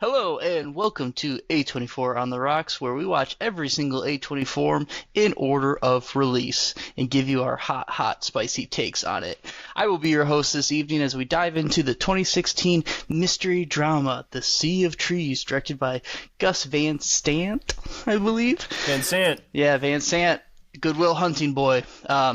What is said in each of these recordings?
Hello and welcome to A24 on the Rocks, where we watch every single A24 in order of release and give you our hot, spicy takes on it. I will be your host this evening as we dive into the 2016 mystery drama, The Sea of Trees, directed by Gus Van Sant, I believe. Van Sant. Yeah, Van Sant. Goodwill Hunting Boy.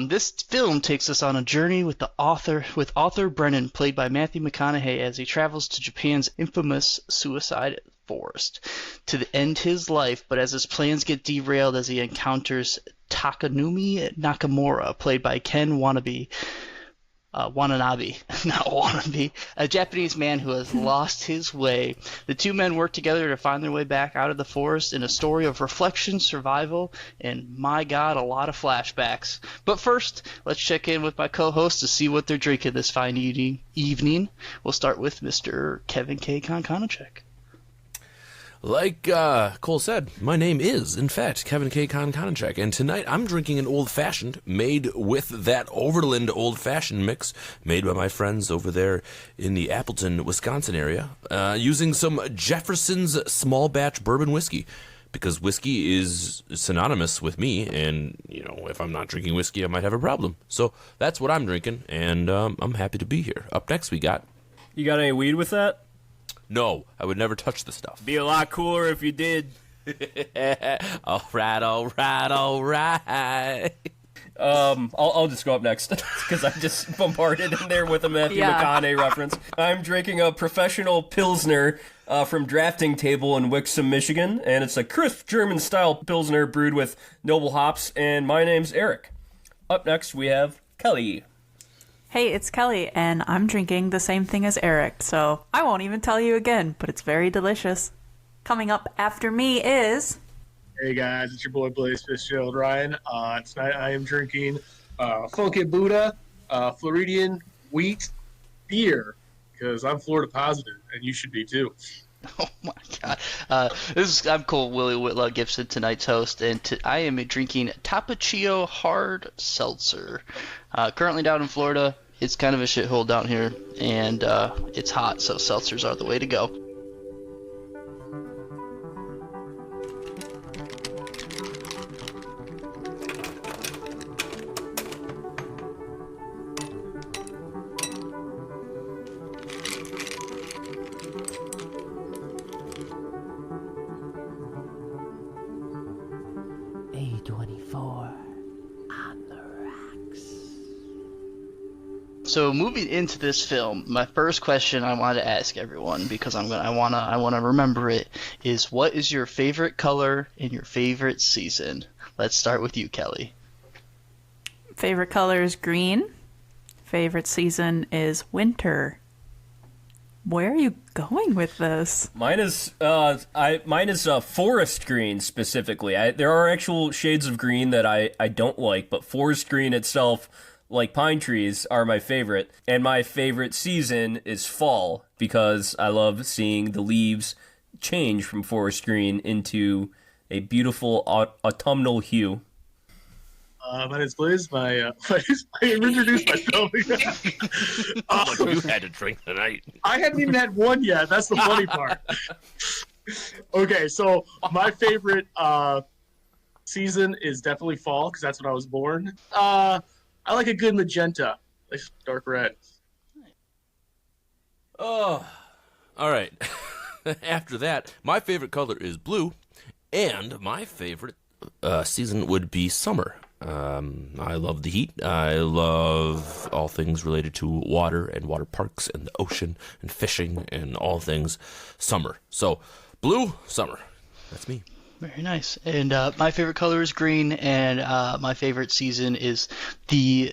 This film takes us on a journey with author Brennan, played by Matthew McConaughey, as he travels to Japan's infamous suicide forest to end his life, but as his plans get derailed as he encounters Takumi Nakamura, played by Ken Watanabe, a Japanese man who has lost his way. The two men work together to find their way back out of the forest in a story of reflection, survival, and, my God, a lot of flashbacks. But first, let's check in with my co-host to see what they're drinking this fine evening. We'll start with Mr. Kevin K. Konkonachek. Like Cole said, my name is, in fact, Kevin K. Konkonachek, and tonight I'm drinking an old-fashioned made with that Overland old-fashioned mix made by my friends over there in the Appleton, Wisconsin area, using some Jefferson's small batch bourbon whiskey, because whiskey is synonymous with me, and, you know, if I'm not drinking whiskey, I might have a problem. So that's what I'm drinking, and I'm happy to be here. Up next we got... You got any weed with that? No, I would never touch the stuff. Be a lot cooler if you did. All right. I'll just go up next because I just bombarded in there with a Matthew McConaughey reference. I'm drinking a professional Pilsner from Drafting Table in Wixom, Michigan, and it's a crisp German-style Pilsner brewed with noble hops, and my name's Eric. Up next, we have Kelly. Hey, it's Kelly, and I'm drinking the same thing as Eric, so I won't even tell you again, but it's very delicious. Coming up after me is... Hey guys, it's your boy Blaze Fitzgerald Ryan. Tonight I am drinking Funky Buddha Floridian wheat beer, because I'm Florida positive, and you should be too. Oh my God! I'm Cole Willie Whitlow Gibson, tonight's host, and I am drinking Tapachio Hard Seltzer. Currently down in Florida, it's kind of a shithole down here, and it's hot, so seltzers are the way to go. A24 on the rocks. So moving into this film, my first question I want to ask everyone, because I want to remember it, is what is your favorite color in your favorite season? Let's start with you, Kelly. Favorite color is green. Favorite season is winter. Where are you going with this? Mine is forest green specifically. There are actual shades of green that I don't like, but forest green itself, like pine trees, are my favorite. And my favorite season is fall, because I love seeing the leaves change from forest green into a beautiful autumnal hue. My name's Blaze. I introduced myself. You had to drink tonight. I haven't even had one yet. That's the funny part. Okay, so my favorite season is definitely fall, because that's when I was born. I like a good magenta, like dark red. Oh, all right. After that, my favorite color is blue, and my favorite season would be summer. I love the heat. I love all things related to water and water parks and the ocean and fishing and all things summer. So, blue, summer. That's me. Very nice. And my favorite color is green, and my favorite season is the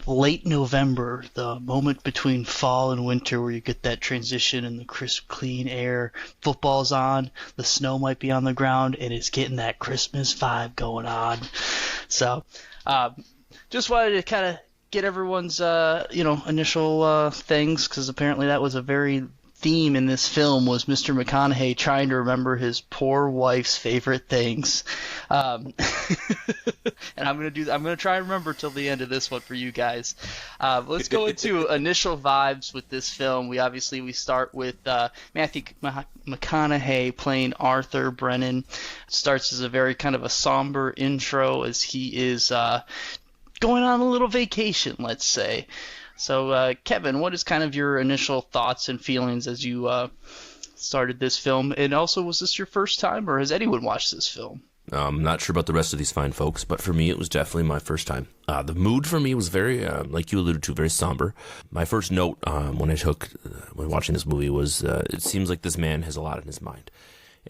late November, the moment between fall and winter where you get that transition and the crisp, clean air. Football's on, the snow might be on the ground, and it's getting that Christmas vibe going on. So just wanted to kind of get everyone's initial things, because apparently that was a very theme in this film was Mr. McConaughey trying to remember his poor wife's favorite things. And I'm gonna try and remember till the end of this one for you guys. Let's go into initial vibes with this film. We start with Matthew McConaughey playing Arthur Brennan. It starts as a very kind of a somber intro as he is going on a little vacation, let's say. So, Kevin, what is kind of your initial thoughts and feelings as you started this film? And also, was this your first time, or has anyone watched this film? I'm not sure about the rest of these fine folks, but for me, it was definitely my first time. The mood for me was very, like you alluded to, very somber. My first note when watching this movie was, it seems like this man has a lot in his mind.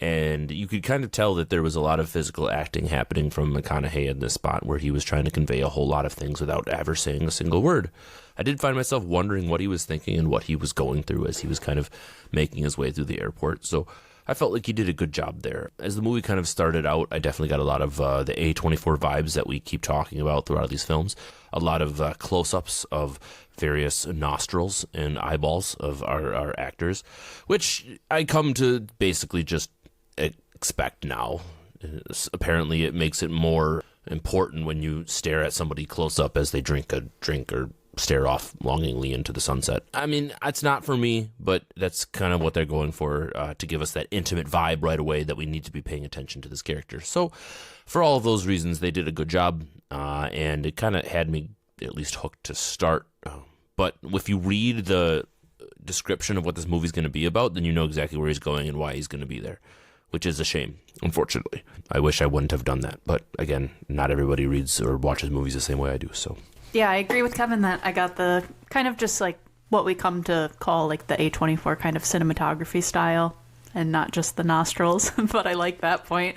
And you could kind of tell that there was a lot of physical acting happening from McConaughey in this spot where he was trying to convey a whole lot of things without ever saying a single word. I did find myself wondering what he was thinking and what he was going through as he was kind of making his way through the airport. So I felt like he did a good job there. As the movie kind of started out, I definitely got a lot of the A24 vibes that we keep talking about throughout these films. A lot of close-ups of various nostrils and eyeballs of our actors, which I come to basically just expect now. Apparently it makes it more important when you stare at somebody close up as they drink a drink or stare off longingly into the sunset. I mean, it's not for me, but that's kind of what they're going for, to give us that intimate vibe right away that we need to be paying attention to this character. So for all of those reasons, they did a good job, and it kind of had me at least hooked to start. But if you read the description of what this movie's going to be about, then you know exactly where he's going and why he's going to be there, which is a shame, unfortunately. I wish I wouldn't have done that. But again, not everybody reads or watches movies the same way I do, so. Yeah, I agree with Kevin that I got the kind of just like what we come to call like the A24 kind of cinematography style and not just the nostrils, but I like that point.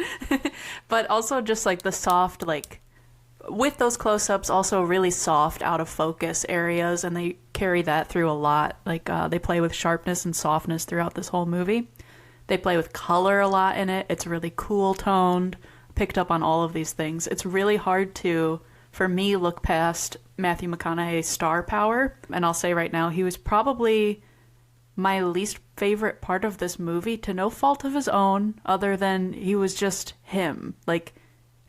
But also just like the soft, like with those close-ups, also really soft out of focus areas, and they carry that through a lot. Like they play with sharpness and softness throughout this whole movie. They play with color a lot in it. It's really cool toned, picked up on all of these things. It's really hard to, for me, look past Matthew McConaughey's star power. And I'll say right now, he was probably my least favorite part of this movie, to no fault of his own, other than he was just him. Like,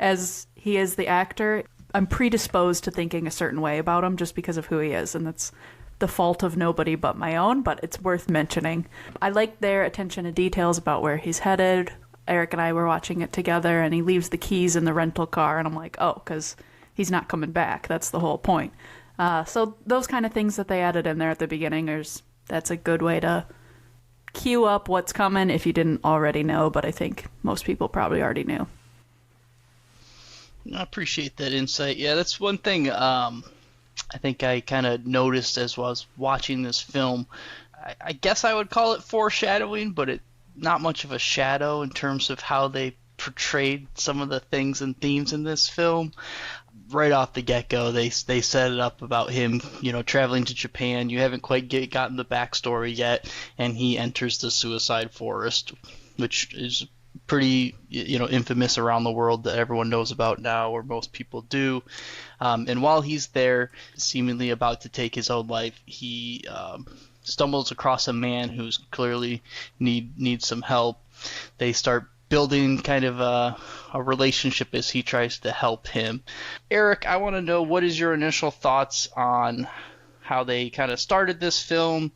as he is the actor, I'm predisposed to thinking a certain way about him just because of who he is. And that's the fault of nobody but my own, but it's worth mentioning. I like their attention to details about where he's headed. Eric and I were watching it together, and he leaves the keys in the rental car, and I'm like, oh, because he's not coming back. That's the whole point. So those kind of things that they added in there at the beginning, that's a good way to cue up what's coming if you didn't already know, but I think most people probably already knew. I appreciate that insight. Yeah, that's one thing I think I kind of noticed as I was watching this film. I guess I would call it foreshadowing, but it not much of a shadow in terms of how they portrayed some of the things and themes in this film. Right off the get-go, they set it up about him, traveling to Japan. You haven't quite gotten the backstory yet, and he enters the Suicide Forest, which is pretty, infamous around the world, that everyone knows about now, or most people do. And while he's there, seemingly about to take his own life, he stumbles across a man who's clearly needs some help. They start building kind of a relationship as he tries to help him. Eric, I want to know, what is your initial thoughts on how they kind of started this film,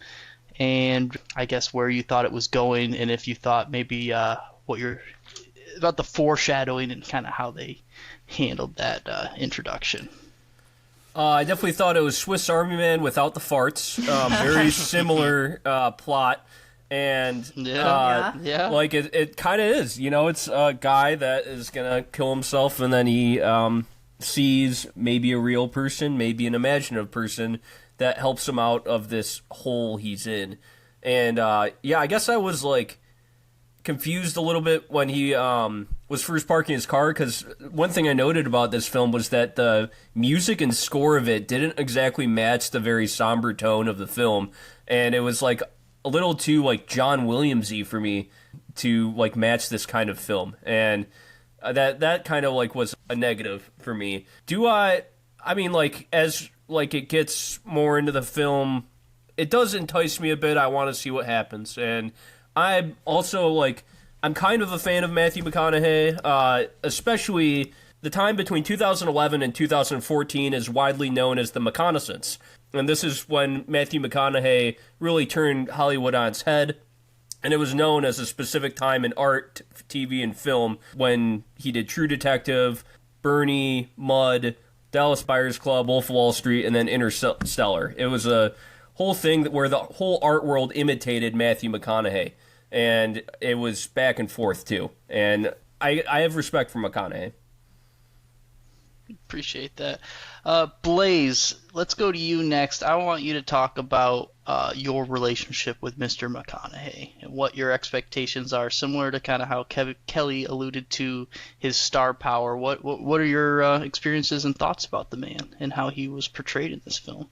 and I guess where you thought it was going, and if you thought maybe about the foreshadowing and kind of how they handled that introduction. I definitely thought it was Swiss Army Man without the farts. Very similar plot. And like it kind of is, it's a guy that is gonna kill himself, and then he sees maybe a real person, maybe an imaginative person that helps him out of this hole he's in. And I guess I was like confused a little bit when he was first parking his car, because one thing I noted about this film was that the music and score of it didn't exactly match the very somber tone of the film, and it was like a little too like John Williams-y for me to like match this kind of film, and that kind of like was a negative for me. I mean, like as like it gets more into the film, it does entice me a bit. I want to see what happens. And I'm also, like, I'm kind of a fan of Matthew McConaughey, especially the time between 2011 and 2014 is widely known as the McConnaisance. And this is when Matthew McConaughey really turned Hollywood on its head. And it was known as a specific time in art, TV, and film when he did True Detective, Bernie, Mud, Dallas Buyers Club, Wolf of Wall Street, and then Interstellar. It was a whole thing where the whole art world imitated Matthew McConaughey. And it was back and forth, too. And I have respect for McConaughey. Appreciate that. Blaze, let's go to you next. I want you to talk about your relationship with Mr. McConaughey and what your expectations are, similar to kind of how Kelly alluded to his star power. What are your experiences and thoughts about the man and how he was portrayed in this film?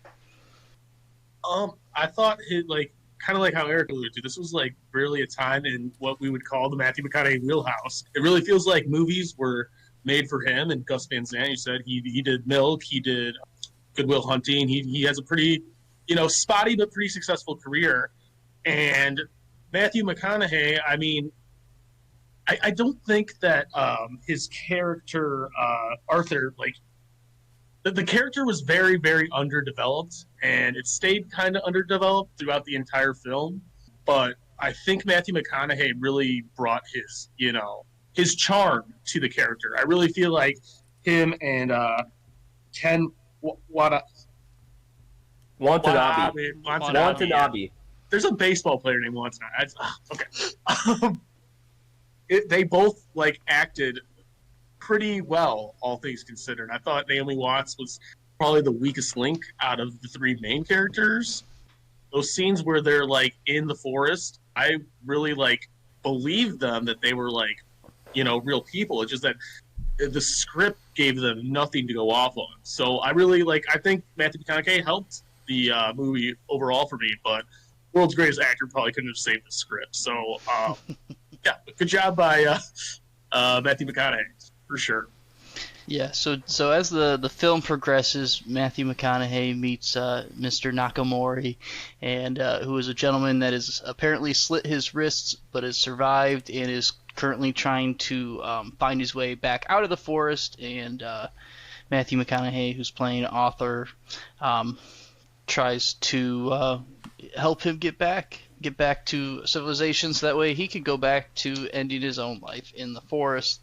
I thought kind of like how Eric alluded to, this was like really a time in what we would call the Matthew McConaughey wheelhouse. It really feels like movies were made for him. And Gus Van Sant, you said he did Milk, he did Good Will Hunting. He has a pretty, spotty but pretty successful career. And Matthew McConaughey, I mean, I don't think that his character Arthur, like the character was very, very underdeveloped, and it stayed kind of underdeveloped throughout the entire film. But I think Matthew McConaughey really brought his charm to the character. I really feel like him and Ken Watanabe. There's a baseball player named Watanabe. Okay. They both acted pretty well, all things considered. I thought Naomi Watts was probably the weakest link out of the three main characters. Those scenes where they're in the forest, I really believed them that they were real people. It's just that the script gave them nothing to go off on. So I really I think Matthew McConaughey helped the movie overall for me, but World's Greatest Actor probably couldn't have saved the script. So yeah, good job by Matthew McConaughey for sure. Yeah, so as the film progresses, Matthew McConaughey meets Mr. Nakamori, and who is a gentleman that has apparently slit his wrists but has survived and is currently trying to find his way back out of the forest. And Matthew McConaughey, who's playing Arthur, tries to help him get back to civilization, so that way he could go back to ending his own life in the forest.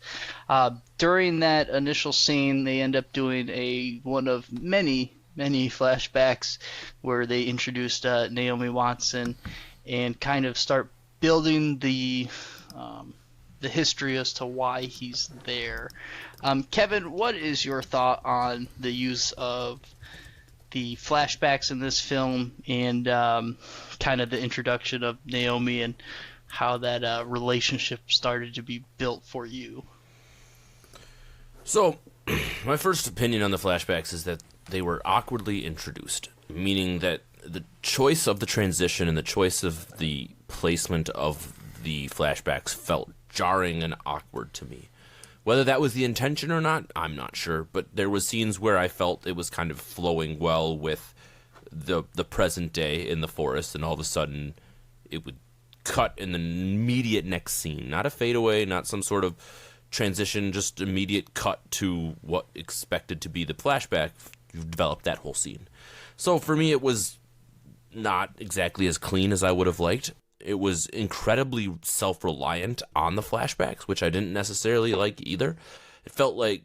During that initial scene, they end up doing one of many flashbacks where they introduced Naomi Watson and kind of start building the history as to why he's there. Kevin, what is your thought on the use of the flashbacks in this film and kind of the introduction of Naomi and how that relationship started to be built for you? So, my first opinion on the flashbacks is that they were awkwardly introduced, meaning that the choice of the transition and the choice of the placement of the flashbacks felt jarring and awkward to me. Whether that was the intention or not, I'm not sure, but there was scenes where I felt it was kind of flowing well with the present day in the forest, and all of a sudden it would cut in the immediate next scene. Not a fadeaway, not some sort of transition, just immediate cut to what expected to be the flashback. You've developed that whole scene. So for me, it was not exactly as clean as I would have liked. It was incredibly self-reliant on the flashbacks, which I didn't necessarily like either. It felt like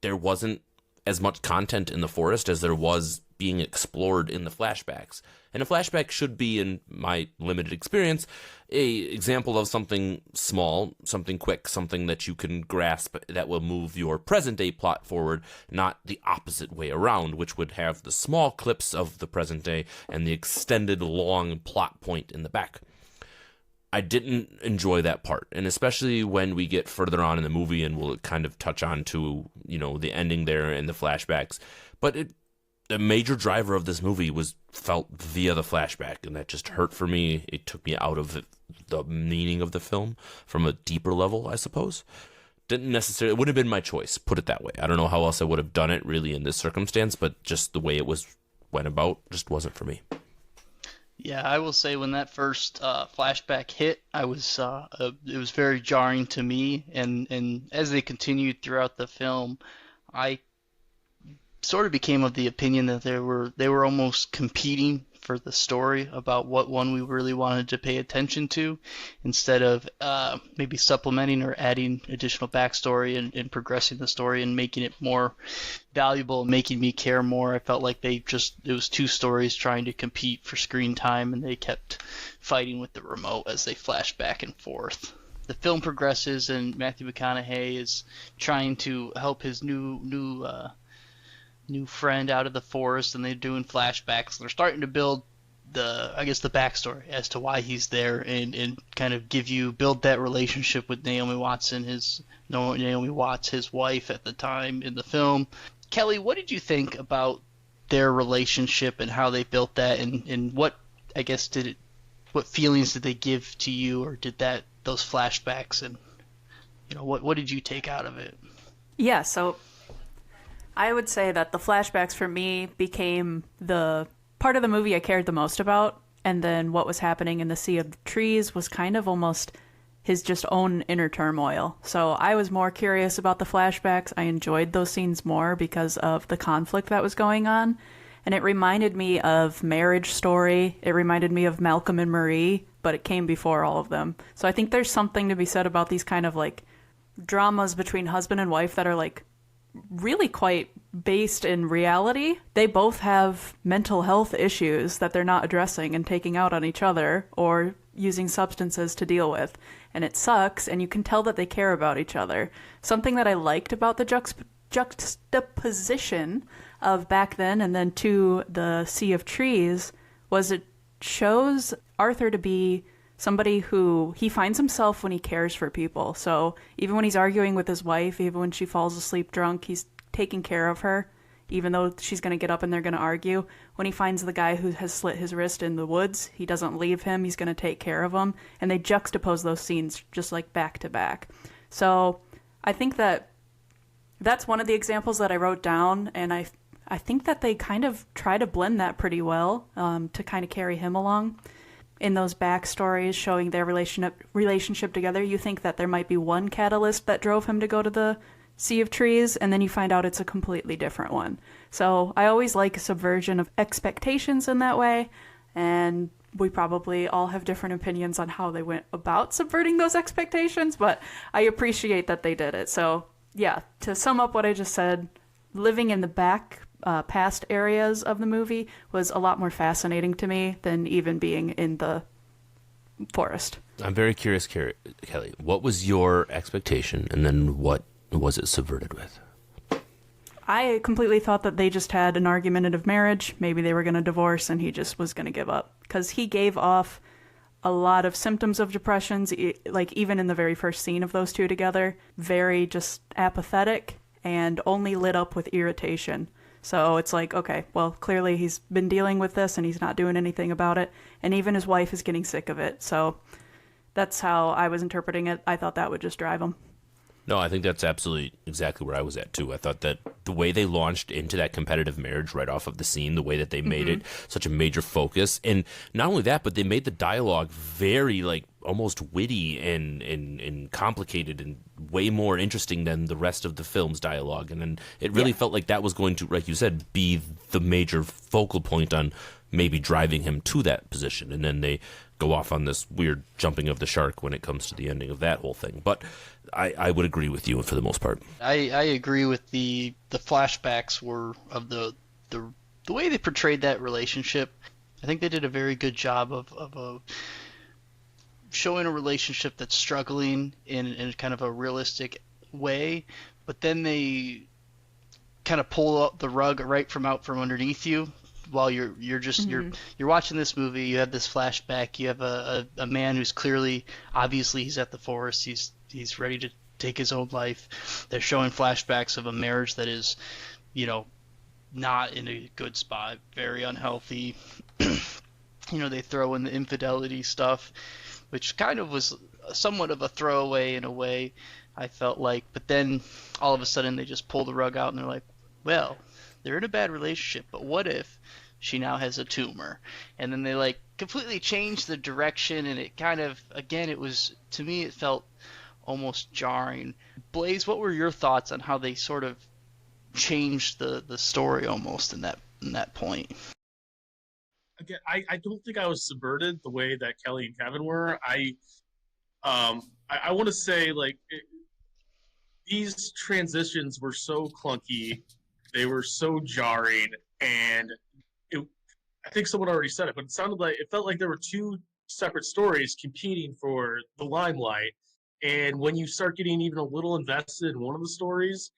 there wasn't as much content in the forest as there was being explored in the flashbacks. And a flashback should be, in my limited experience, an example of something small, something quick, something that you can grasp that will move your present-day plot forward, not the opposite way around, which would have the small clips of the present day and the extended long plot point in the back. I didn't enjoy that part, and especially when we get further on in the movie, and we'll kind of touch on to, the ending there and the flashbacks. But the major driver of this movie was felt via the flashback, and that just hurt for me. It took me out of the meaning of the film from a deeper level, I suppose. It wouldn't have been my choice, put it that way. I don't know how else I would have done it really in this circumstance, but just the way it went about just wasn't for me. Yeah, I will say when that first flashback hit, it was very jarring to me, and as they continued throughout the film, I sort of became of the opinion that they were almost competing for the story about what one we really wanted to pay attention to, instead of maybe supplementing or adding additional backstory and progressing the story and making it more valuable and making me care more. I felt like it was two stories trying to compete for screen time, and they kept fighting with the remote as they flashed back and forth. The film progresses, and Matthew McConaughey is trying to help his new friend out of the forest, and they're doing flashbacks. They're starting to build the backstory as to why he's there, and kind of build that relationship with Naomi Watts, his wife at the time in the film. Kelly, what did you think about their relationship and how they built that, and what what feelings did they give to you, or did those flashbacks, and what did you take out of it? Yeah, so I would say that the flashbacks for me became the part of the movie I cared the most about, and then what was happening in the Sea of Trees was kind of almost his just own inner turmoil. So I was more curious about the flashbacks. I enjoyed those scenes more because of the conflict that was going on, and it reminded me of Marriage Story. It reminded me of Malcolm and Marie, but it came before all of them. So I think there's something to be said about these kind of like dramas between husband and wife that are like really quite based in reality. They both have mental health issues that they're not addressing and taking out on each other or using substances to deal with. And it sucks, and you can tell that they care about each other. Something that I liked about the juxtaposition of back then and then to the Sea of Trees was it shows Arthur to be somebody who he finds himself when he cares for people. So even when he's arguing with his wife, even when she falls asleep drunk, he's taking care of her, even though she's going to get up and they're going to argue. When he finds the guy who has slit his wrist in the woods, he doesn't leave him. He's going to take care of him. And they juxtapose those scenes just like back to back. So I think that's one of the examples that I wrote down, and I think that they kind of try to blend that pretty well to kind of carry him along. In those backstories showing their relationship together, you think that there might be one catalyst that drove him to go to the Sea of Trees, and then you find out it's a completely different one. So I always like a subversion of expectations in that way, and we probably all have different opinions on how they went about subverting those expectations, but I appreciate that they did it. So yeah, to sum up what I just said, living in the past areas of the movie was a lot more fascinating to me than even being in the forest. I'm very curious, Kelly. What was your expectation, and then what was it subverted with? I completely thought that they just had an argumentative marriage. Maybe they were going to divorce, and he just was going to give up. Because he gave off a lot of symptoms of depressions, like even in the very first scene of those two together. Very just apathetic and only lit up with irritation. So it's like, okay, well, clearly he's been dealing with this and he's not doing anything about it. And even his wife is getting sick of it. So that's how I was interpreting it. I thought that would just drive him. No, I think that's absolutely exactly where I was at, too. I thought that the way they launched into that competitive marriage right off of the scene, the way that they made it such a major focus, and not only that, but they made the dialogue very, like, almost witty and complicated and way more interesting than the rest of the film's dialogue. And then it really felt like that was going to, like you said, be the major focal point on maybe driving him to that position. And then they go off on this weird jumping of the shark when it comes to the ending of that whole thing. But I would agree with you for the most part. I agree with the flashbacks were of the way they portrayed that relationship. I think they did a very good job of showing a relationship that's struggling in kind of a realistic way, but then they kind of pull up the rug right from out from underneath you while you're watching this movie. You have this flashback. You have a man who's clearly, obviously, he's at the forest. He's ready to take his own life. They're showing flashbacks of a marriage that is, not in a good spot, very unhealthy. They throw in the infidelity stuff, which kind of was somewhat of a throwaway in a way, I felt like. But then all of a sudden they just pull the rug out and they're like, well, they're in a bad relationship, but what if she now has a tumor. And then they like completely changed the direction, and it kind of, again, it was, to me, it felt almost jarring. Blaze, what were your thoughts on how they sort of changed the story almost in that point? Again, I don't think I was subverted the way that Kelly and Kevin were. I want to say, like, these transitions were so clunky, they were so jarring, and I think someone already said it, but it felt like there were two separate stories competing for the limelight. And when you start getting even a little invested in one of the stories,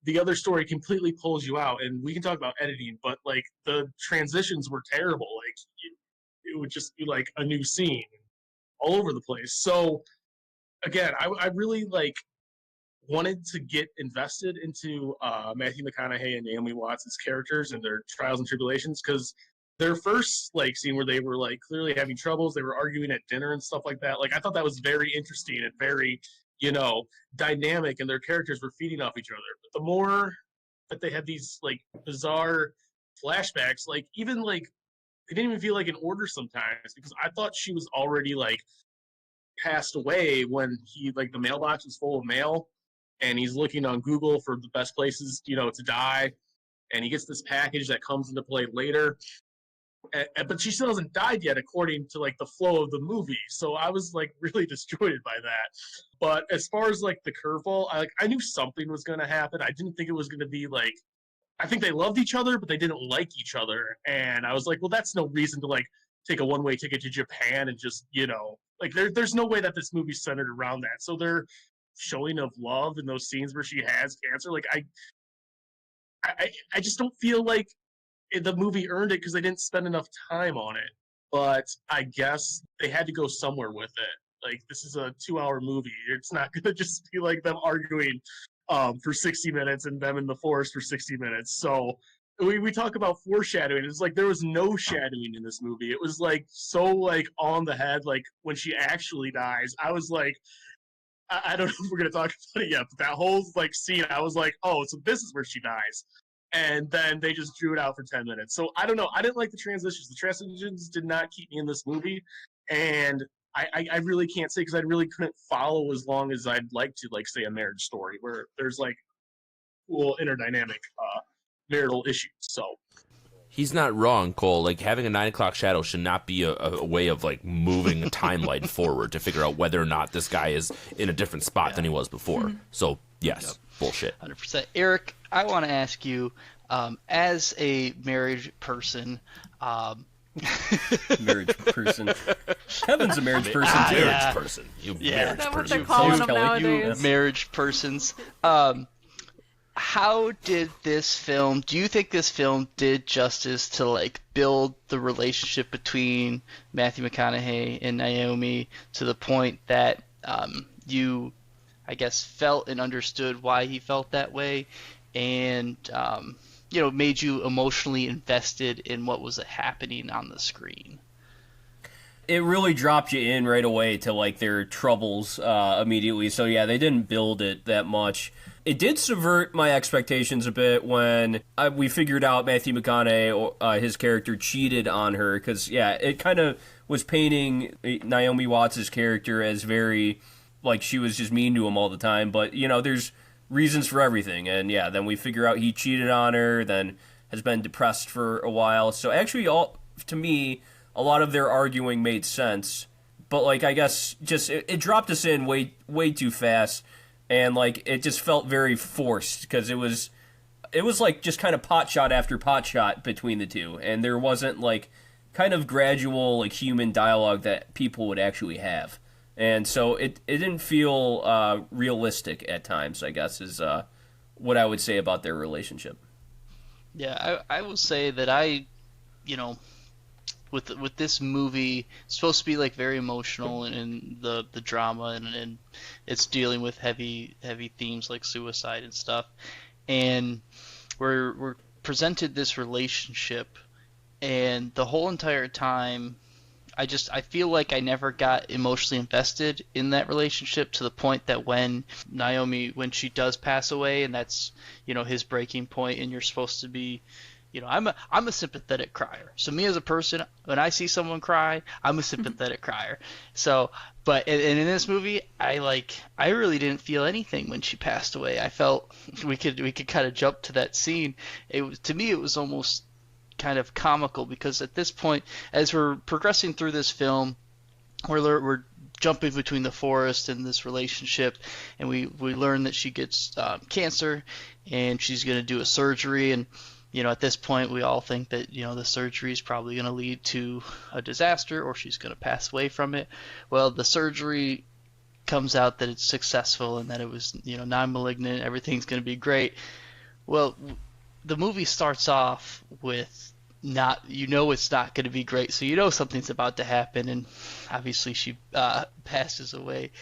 the other story completely pulls you out. And we can talk about editing, but like the transitions were terrible. Like it would just be like a new scene all over the place. So again, I really like wanted to get invested into Matthew McConaughey and Naomi Watts' characters and their trials and tribulations, because their first like scene where they were like clearly having troubles, they were arguing at dinner and stuff like that. Like I thought that was very interesting and very, dynamic, and their characters were feeding off each other. But the more that they had these like bizarre flashbacks, like even like they didn't even feel like in order sometimes, because I thought she was already like passed away when the mailbox was full of mail, and he's looking on Google for the best places, to die, and he gets this package that comes into play later. But she still hasn't died yet, according to like the flow of the movie. So I was like really destroyed by that. But as far as like the curveball, I knew something was going to happen. I didn't think it was going to be like, I think they loved each other, but they didn't like each other. And I was like, well, that's no reason to like take a one-way ticket to Japan and just, like there's no way that this movie's centered around that. So their showing of love in those scenes where she has cancer, like I just don't feel like the movie earned it because they didn't spend enough time on it. But I guess they had to go somewhere with it. Like, this is a 2-hour movie. It's not going to just be like them arguing for 60 minutes and them in the forest for 60 minutes. So we talk about foreshadowing. It's like there was no shadowing in this movie. It was like so like on the head. Like when she actually dies, I was like, I don't know if we're going to talk about it yet, but that whole like scene, I was like, oh, so this is where she dies. And then they just drew it out for 10 minutes. So I don't know. I didn't like the transitions. The transitions did not keep me in this movie. And I really can't say, because I really couldn't follow as long as I'd like to, like, say, a marriage story where there's, like, cool interdynamic marital issues. So he's not wrong, Cole. Like, having a 9 o'clock shadow should not be a way of, like, moving a timeline forward to figure out whether or not this guy is in a different spot than he was before. Mm-hmm. So, yes, bullshit. 100%. Eric, I want to ask you, as a married person, marriage person. Kevin's a marriage person too. Marriage person. You marriage Is that what person. they're calling them Kelly, nowadays? Marriage persons. How did this film, do you think this film did justice to like build the relationship between Matthew McConaughey and Naomi to the point that you, I guess, felt and understood why he felt that way, and made you emotionally invested in what was happening on the screen? It really dropped you in right away to like their troubles immediately. So yeah, they didn't build it that much. It did subvert my expectations a bit when we figured out Matthew McConaughey, his character, cheated on her. Because yeah, it kind of was painting Naomi Watts' character as very like she was just mean to him all the time. But there's reasons for everything. And yeah, then we figure out he cheated on her, then has been depressed for a while. So actually, to me, a lot of their arguing made sense. But like, I guess just it dropped us in way too fast. And like, it just felt very forced because it was like just kind of pot shot after pot shot between the two. And there wasn't like kind of gradual like human dialogue that people would actually have. And so it didn't feel realistic at times, I guess, is what I would say about their relationship. Yeah, I will say that with this movie, it's supposed to be like very emotional and the drama and it's dealing with heavy themes like suicide and stuff. And we're presented this relationship, and the whole entire time I feel like I never got emotionally invested in that relationship, to the point that when Naomi, when she does pass away, and that's his breaking point, and you're supposed to be I'm a sympathetic crier. So me as a person, when I see someone cry, I'm a sympathetic crier. So, but and in this movie, I really didn't feel anything when she passed away. I felt we could kind of jump to that scene. To me, it was almost kind of comical because at this point, as we're progressing through this film, we're jumping between the forest and this relationship, and we learn that she gets cancer, and she's going to do a surgery, and at this point we all think that the surgery is probably going to lead to a disaster or she's going to pass away from it. Well, the surgery comes out that it's successful and that it was non-malignant, everything's going to be great. Well, the movie starts off with it's not going to be great, so something's about to happen, and obviously she passes away.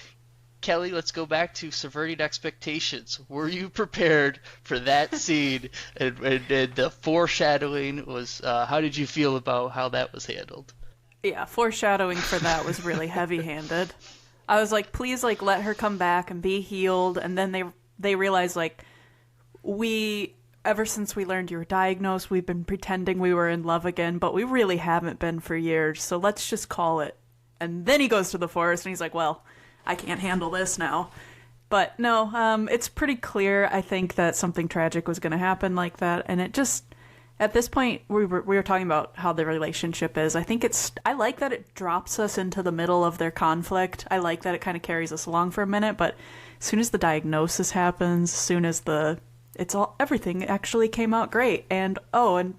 Kelly, let's go back to subverting expectations. Were you prepared for that scene? and the foreshadowing was, how did you feel about how that was handled? Yeah, foreshadowing for that was really heavy-handed. I was like, please, let her come back and be healed, and then they realized, ever since we learned you were diagnosed, we've been pretending we were in love again, but we really haven't been for years, so let's just call it. And then he goes to the forest, and he's like, well, I can't handle this now. But no, it's pretty clear, I think, that something tragic was going to happen like that, and it just, at this point, we were talking about how the relationship is. I think I like that it drops us into the middle of their conflict. I like that it kind of carries us along for a minute, but as soon as the diagnosis happens, as soon as everything actually came out great. And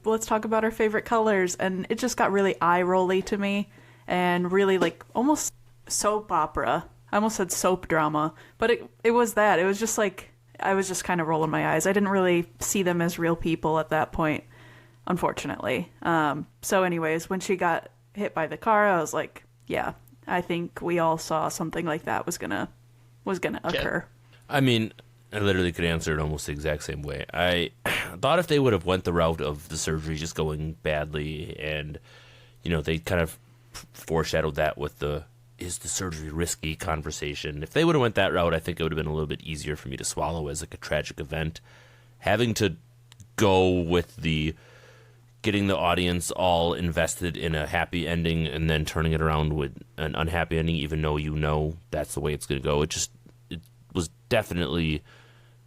let's talk about our favorite colors. And it just got really eye-rolly to me and really almost soap opera. I almost said soap drama, but it was that. It was just I was just kind of rolling my eyes. I didn't really see them as real people at that point, unfortunately. So anyways, when she got hit by the car, I was like, yeah, I think we all saw something like that was gonna occur. I mean, I literally could answer it almost the exact same way. I thought if they would have went the route of the surgery just going badly, and they kind of foreshadowed that with is the surgery risky conversation. If they would have went that route, I think it would have been a little bit easier for me to swallow as a tragic event. Having to go with the getting the audience all invested in a happy ending and then turning it around with an unhappy ending, even though that's the way it's going to go. It was definitely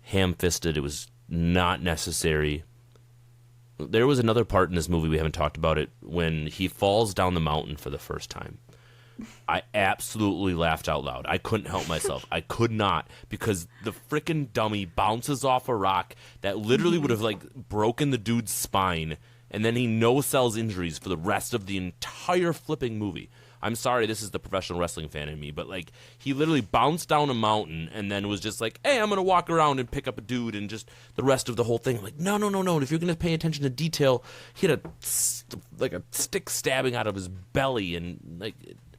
ham-fisted. It was not necessary. There was another part in this movie, we haven't talked about it, when he falls down the mountain for the first time. I absolutely laughed out loud. I couldn't help myself. I could not, because the frickin' dummy bounces off a rock that literally would have broken the dude's spine, and then he no-sells injuries for the rest of the entire flipping movie. I'm sorry, this is the professional wrestling fan in me, but he literally bounced down a mountain and then was just hey, I'm gonna walk around and pick up a dude, and just the rest of the whole thing. No. If you're gonna pay attention to detail, he had a stick stabbing out of his belly, and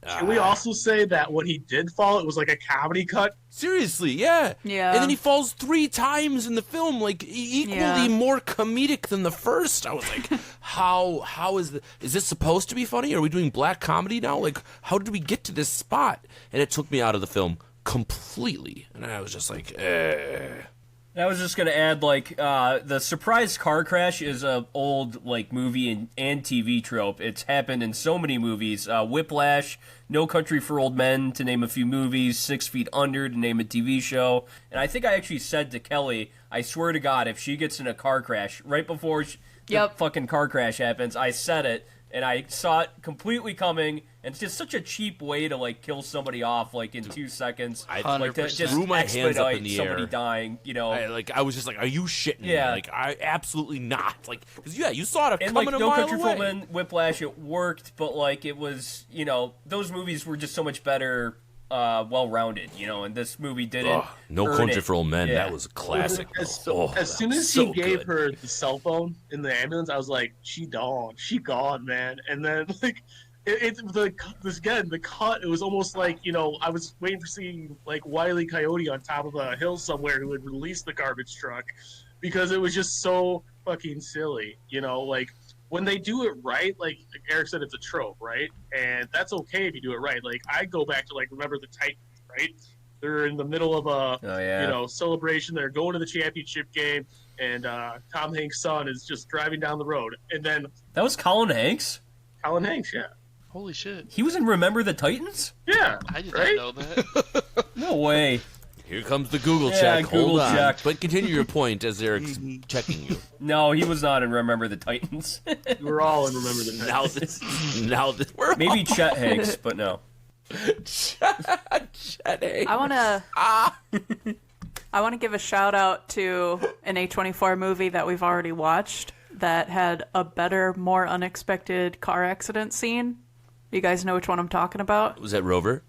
Can we also say that when he did fall, it was like a comedy cut? Seriously, yeah. Yeah. And then he falls 3 times in the film, equally more comedic than the first. I was like, how is this supposed to be funny? Are we doing black comedy now? How did we get to this spot? And it took me out of the film completely. And I was just I was just going to add, the surprise car crash is a old, movie and TV trope. It's happened in so many movies. Whiplash, No Country for Old Men, to name a few movies, 6 Feet Under, to name a TV show. And I think I actually said to Kelly, I swear to God, if she gets in a car crash, right before the fucking car crash happens, I said it, and I saw it completely coming, and it's just such a cheap way to kill somebody off in 2 seconds. I just threw my hands up in the somebody air. dying, I was just are you shitting me? Yeah. I absolutely not. Because you saw it and coming a No mile Country for Old away. Men, Whiplash, it worked, but it was those movies were just so much better, well-rounded, and this movie didn't. No earn Country it. for Old Men, Yeah. that was a classic. As That's soon as so he gave good. her the cell phone in the ambulance, I was like, she gone, man. And then the cut, it was almost I was waiting for seeing Wile E. Coyote on top of a hill somewhere who would release the garbage truck, because it was just so fucking silly, when they do it right, like Eric said, it's a trope, right? And that's okay if you do it right. I go back to remember the Titans, right? They're in the middle of a celebration. They're going to the championship game. and Tom Hanks' son is just driving down the road, and then That was Colin Hanks? Colin Hanks, yeah. Holy shit! He was in Remember the Titans? Yeah, I did right? not know that. No way. Here comes the Google Yeah, check. Google Hold on. check. But continue your point as they're checking you. No, he was not in Remember the Titans. We're all in Remember the Titans. Now this, we're Maybe Chet Hanks, but no. Chet. I want to give a shout out to an A24 movie that we've already watched that had a better, more unexpected car accident scene. You guys know which one I'm talking about? Was that Rover?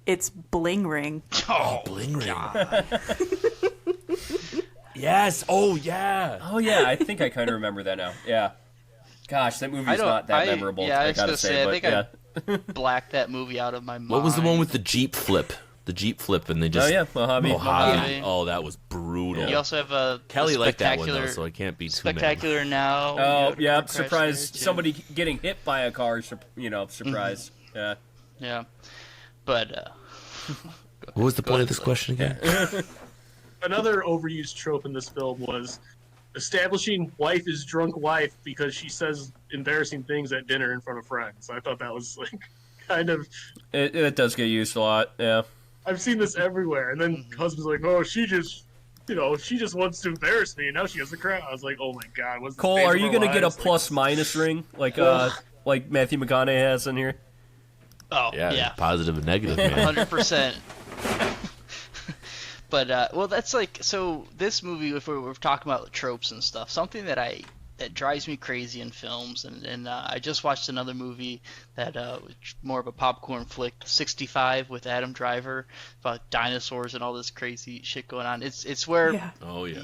It's Bling Ring. Oh, Bling Ring. Yes. Oh, yeah. Oh, yeah, I think I kind of remember that now. Yeah. Gosh, that movie's not that memorable, Yeah, I I was gotta gonna say. say, I But, think yeah. I blacked that movie out of my mind. What was the one with the Jeep flip? The Jeep flip, and they just... Oh, yeah, Mojave. Mojave. Oh, that was brutal. You also have a Kelly liked that one, though, spectacular, so I can't be too mad. spectacular now. Oh, yeah, Crash surprise. there, too. Somebody getting hit by a car, surprise. Yeah. Yeah, but What was the point of this question again? Another overused trope in this film was establishing wife is drunk wife because she says embarrassing things at dinner in front of friends. I thought that was like kind of... It does get used a lot, yeah. I've seen this everywhere, and then husband's like, "Oh, she just wants to embarrass me, and now she has the crowd." I was like, "Oh my god, what's the Cole, stage are of you our going to get a lives?" Like, plus-minus ring like Matthew McConaughey has in here? oh yeah, Positive and negative, man. 100%. But well, that's like, so this movie, if we're talking about tropes and stuff, something that drives me crazy in films, and I just watched another movie that more of a popcorn flick, 65 with Adam Driver, about dinosaurs and all this crazy shit going on. It's where Yeah. Oh, yeah.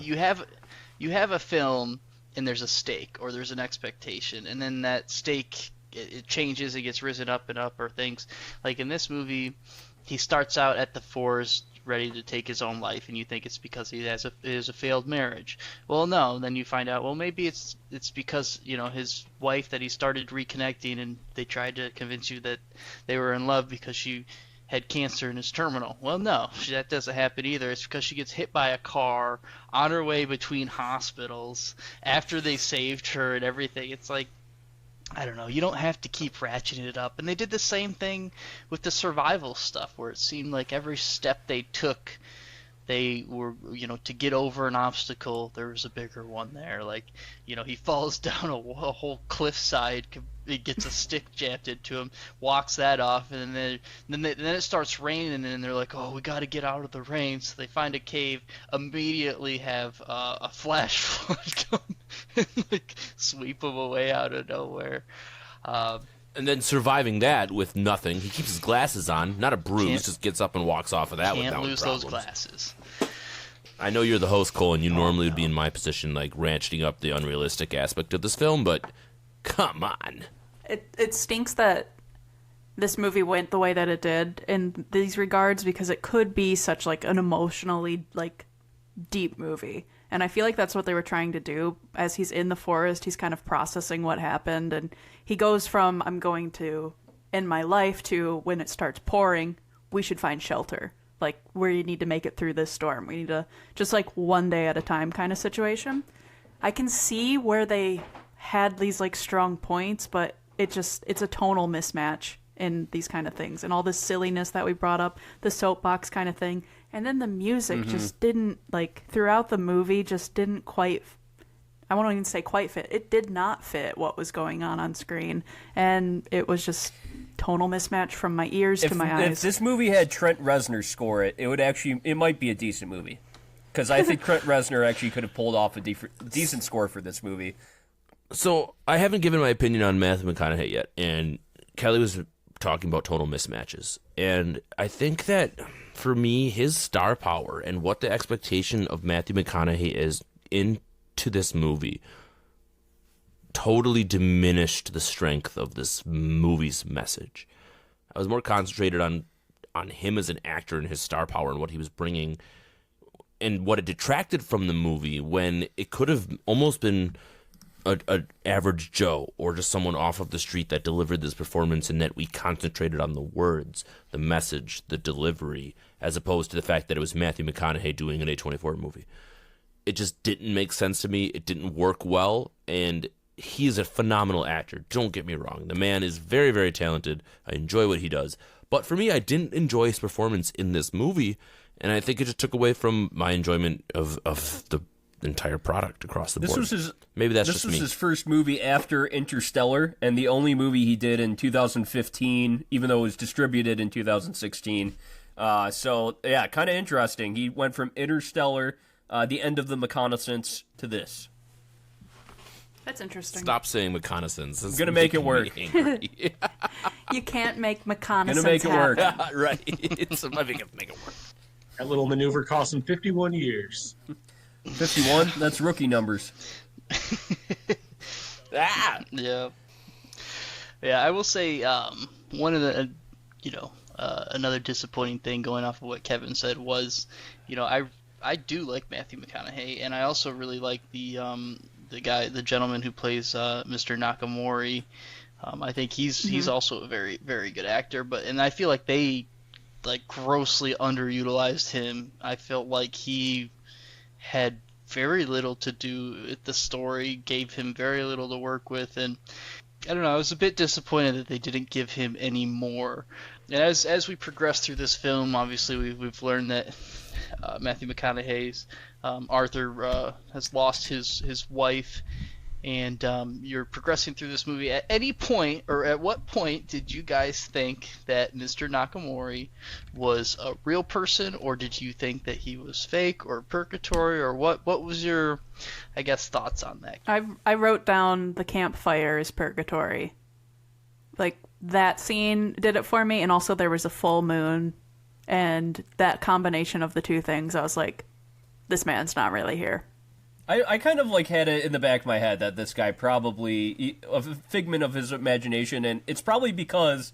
you have a film and there's a stake or there's an expectation, and then that stake it changes, it gets risen up and up, or things like in this movie, he starts out at the forest ready to take his own life, and you think it's because he has a failed marriage. Well, no. Then you find out, well, maybe it's because his wife that he started reconnecting, and they tried to convince you that they were in love because she had cancer and is terminal. Well, no, that doesn't happen either. It's because she gets hit by a car on her way between hospitals after they saved her and everything. It's like, I don't know, you don't have to keep ratcheting it up. And they did the same thing with the survival stuff, where it seemed like every step they took, they were, to get over an obstacle, there was a bigger one there. Like, he falls down a whole cliffside, he gets a stick jammed into him, walks that off, and then it starts raining, and they're like, oh, we got to get out of the rain. So they find a cave, immediately have a flash flood come and like sweep them away out of nowhere. And then surviving that with nothing. He keeps his glasses on, not a bruise, just gets up and walks off of that without Can't lose problems. those glasses. I know you're the host, Cole, and you normally would be in my position, like, ratcheting up the unrealistic aspect of this film, but come on. It stinks that this movie went the way that it did in these regards, because it could be such like an emotionally like deep movie. And I feel like that's what they were trying to do. As he's in the forest, he's kind of processing what happened, and he goes from I'm going to end my life to when it starts pouring, we should find shelter. Like, we need to make it through this storm. We need to just like one day at a time kind of situation. I can see where they had these like strong points, but it's a tonal mismatch in these kind of things, and all this silliness that we brought up, the soapbox kind of thing. And then the music just didn't, like, throughout the movie, just didn't quite, I won't even say quite fit. It did not fit what was going on screen. And it was just tonal mismatch from my ears to my eyes. If this movie had Trent Reznor score it, it might be a decent movie. Because I think Trent Reznor actually could have pulled off a decent score for this movie. So, I haven't given my opinion on Matthew McConaughey yet, and Kelly was talking about total mismatches. And I think that, for me, his star power and what the expectation of Matthew McConaughey is into this movie totally diminished the strength of this movie's message. I was more concentrated on him as an actor and his star power and what he was bringing, and what it detracted from the movie, when it could have almost been an average Joe or just someone off of the street that delivered this performance, and that we concentrated on the words, the message, the delivery, as opposed to the fact that it was Matthew McConaughey doing an A24 movie. it just didn't make sense to me. It didn't work well, and he's a phenomenal actor. Don't get me wrong. The man is very, very talented. I enjoy what he does. But for me, I didn't enjoy his performance in this movie, and I think it just took away from my enjoyment of the entire product across the board. Maybe that's just me. This was his first movie after Interstellar, and the only movie he did in 2015, even though it was distributed in 2016. So, yeah, kind of interesting. He went from Interstellar, the end of the McConnaisance, to this. That's interesting. Stop saying McConnaisance. I'm going to make it work. You can't make McConnaisance Gonna make it work. Right. It's make it work. That little maneuver cost him 51 years. 51? That's rookie numbers. Yeah. Yeah, I will say one of the, another disappointing thing going off of what Kevin said was, I do like Matthew McConaughey, and I also really like the gentleman who plays Mr. Nakamori. I think he's also a very, very good actor, and I feel like they grossly underutilized him. I felt like he had very little to do with the story, gave him very little to work with, and I don't know, I was a bit disappointed that they didn't give him any more. And as we progress through this film, obviously we've learned that Matthew McConaughey's Arthur has lost his wife, and you're progressing through this movie. At any point, or at what point, did you guys think that Mr. Nakamori was a real person, or did you think that he was fake or purgatory, or what was your, I guess, thoughts on that? I wrote down the campfire as purgatory. Like, that scene did it for me, and also there was a full moon, and that combination of the two things, I was like, this man's not really here. I kind of had it in the back of my head that this guy probably a figment of his imagination, and it's probably because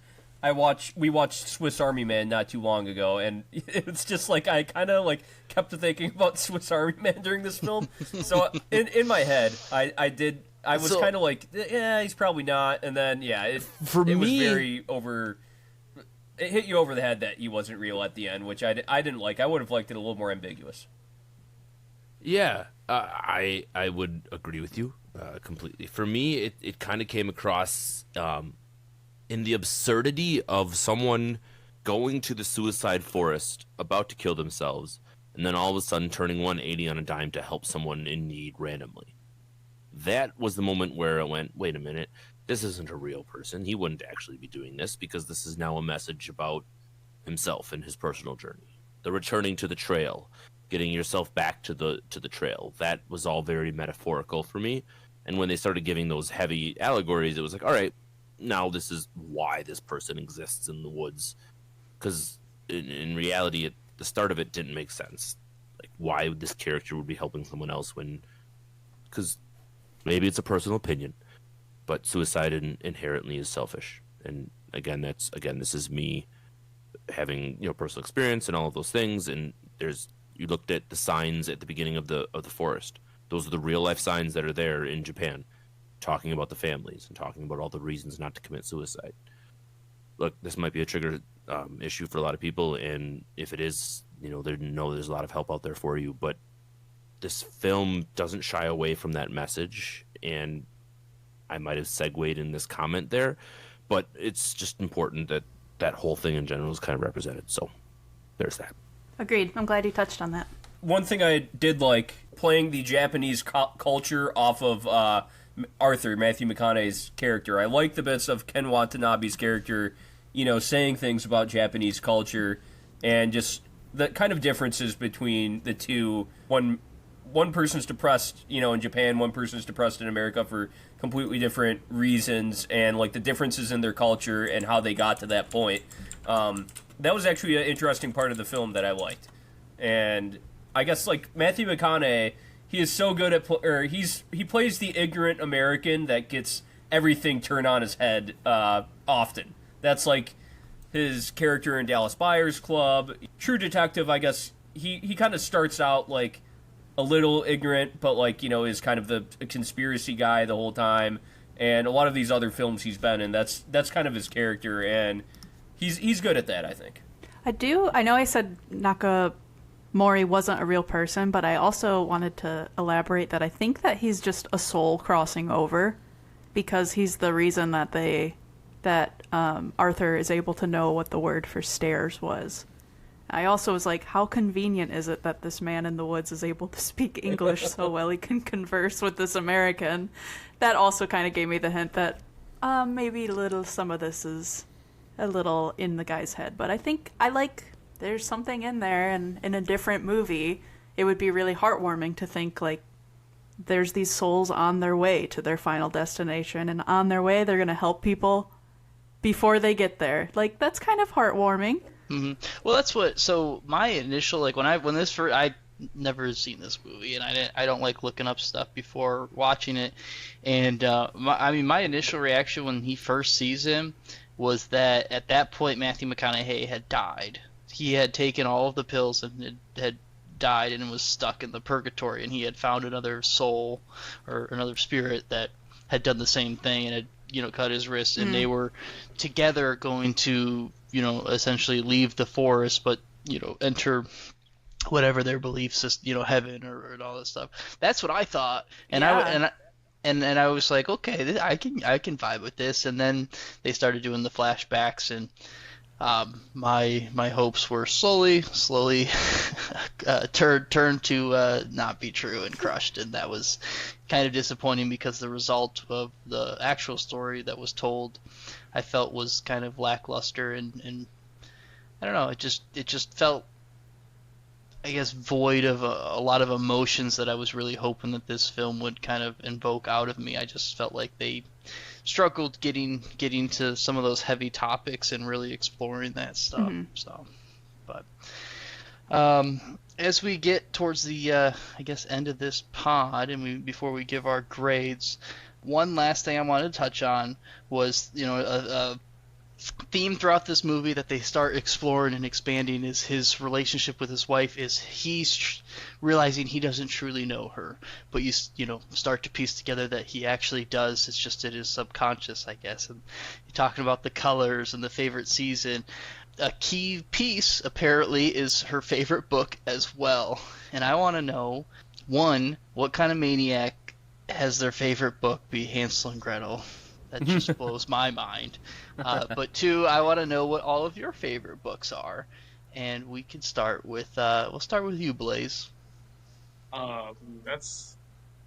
we watched Swiss Army Man not too long ago, and it's just I kind of kept thinking about Swiss Army Man during this film. So in my head, I was kind of yeah, he's probably not, and then it was very over. It hit you over the head that he wasn't real at the end, which I didn't like. I would have liked it a little more ambiguous. Yeah, I would agree with you completely. For me, it kind of came across in the absurdity of someone going to the suicide forest, about to kill themselves, and then all of a sudden turning 180 on a dime to help someone in need randomly. That was the moment where I went, wait a minute, this isn't a real person. He wouldn't actually be doing this, because this is now a message about himself and his personal journey. The returning to the trail, getting yourself back to the trail. That was all very metaphorical for me. And when they started giving those heavy allegories, it was all right, now this is why this person exists in the woods. Because in reality, at the start of it didn't make sense. Why this character would be helping someone else when... Because maybe it's a personal opinion, but suicide inherently is selfish. And again, this is me having personal experience and all of those things. And you looked at the signs at the beginning of the forest. Those are the real life signs that are there in Japan, talking about the families and talking about all the reasons not to commit suicide. Look, this might be a trigger issue for a lot of people, and if it is, there's a lot of help out there for you. But this film doesn't shy away from that message, and I might have segued in this comment there, but it's just important that that whole thing in general is kind of represented. So there's that. Agreed. I'm glad you touched on that. One thing I did like, playing the Japanese culture off of Arthur, Matthew McConaughey's character. I like the bits of Ken Watanabe's character, saying things about Japanese culture, and just the kind of differences between the two. One person's depressed, in Japan, one person's depressed in America for completely different reasons, and the differences in their culture and how they got to that point. That was actually an interesting part of the film that I liked. And I guess Matthew McConaughey, he is so good at he plays the ignorant American that gets everything turned on his head often. That's his character in Dallas Buyers Club. True Detective, I guess he kind of starts out a little ignorant, but is kind of the conspiracy guy the whole time. And a lot of these other films he's been in, that's kind of his character, and he's good at that, I think. I know I said Maury wasn't a real person, but I also wanted to elaborate that I think that he's just a soul crossing over, because he's the reason that Arthur is able to know what the word for stairs was. I also was like, how convenient is it that this man in the woods is able to speak English so well he can converse with this American? That also kind of gave me the hint that maybe some of this is a little in the guy's head. But I think there's something in there, and in a different movie, it would be really heartwarming to think, like, there's these souls on their way to their final destination, and on their way they're going to help people before they get there. Like, that's kind of heartwarming. Mm-hmm. Well, that's what. So my initial, like, when this first, I never seen this movie, and I don't like looking up stuff before watching it. And my initial reaction when he first sees him was that at that point Matthew McConaughey had died. He had taken all of the pills and had died and was stuck in the purgatory, and he had found another soul or another spirit that had done the same thing and had cut his wrist, and they were together going to essentially leave the forest, but enter whatever their belief system, heaven or all this stuff. That's what I thought, and Yeah. I was like, okay, I can vibe with this. And then they started doing the flashbacks, and my hopes were slowly turned to not be true and crushed, and that was kind of disappointing because the result of the actual story that was told, I felt, was kind of lackluster, and I don't know, it just felt, I guess, void of a lot of emotions that I was really hoping that this film would kind of invoke out of me. I just felt like they struggled getting to some of those heavy topics and really exploring that stuff. So, but as we get towards the I guess end of this pod, and before we give our grades, one last thing I wanted to touch on was a theme throughout this movie that they start exploring and expanding is his relationship with his wife. Is he's realizing he doesn't truly know her, but you start to piece together that he actually does. It's just in his subconscious, I guess. And you're talking about the colors and the favorite season. A key piece apparently is her favorite book as well, and I want to know, one, what kind of maniac has their favorite book be Hansel and Gretel? That just blows my mind. But two, I want to know what all of your favorite books are, and we can start with we'll start with you, Blaze. That's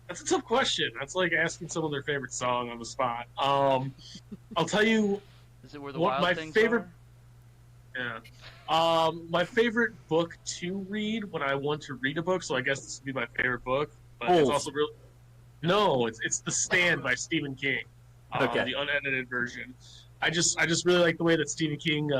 a tough question. That's like asking someone their favorite song on the spot. I'll tell you. Is it Where the what Wild my Things favorite. Are? Yeah. My favorite book to read when I want to read a book. So I guess this would be my favorite book, but it's also real. No, it's The Stand by Stephen King. Okay. The unedited version. I just really like the way that Stephen King